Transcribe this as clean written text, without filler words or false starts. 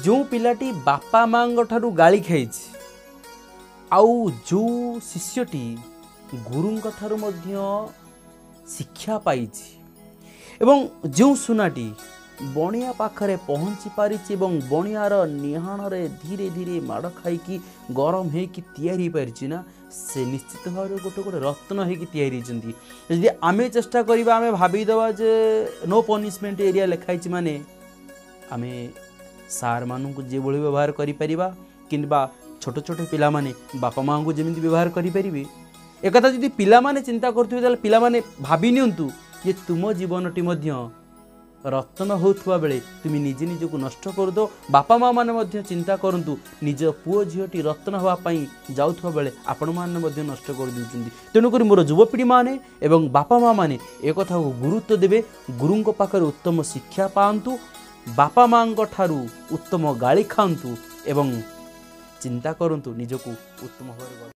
जो पिलाटी बापा माँ ठारू गाली खाई आउ जो शिष्यटी गुरु ठारू मध्य शिक्षा पाई एवं जो सुनाटी बणिया पाखरे पहुँची पारी बणियार निहाण धीरे धीरे माड़ खाई गरम होरी पारी ना से निश्चित भाव गोटे गोटे रत्न होती आम चेष्टा करवा आम भाईदवा जे नो पनिशमेंट एरिया लिखाई माने आम सार मानू जो व्यवहार करा कि छोट छोट पिला माने बापा माँ को जमी व्यवहार करें एक जब पिला माने चिंता करुवे पिला माने भाभी नियंतु जे तुम जीवनटी रत्न होता बेले तुम निजे निजक नष्ट कर दो बापा माँ मैंने चिंता करूँ निज पुओ झीटी रत्न हाँपाई जाऊा बेले आपण मैंने नष्ट कर दूसरी तेणुक मोर युवपीढ़ी मैंने एवं बापा माँ मैंने एक को गुरुत्व देवे गुरु पाखे उत्तम शिक्षा पातु बापा माँ ठारू उत्तम गाली खातु एवं चिंता करूँ निजक उत्तम भाव।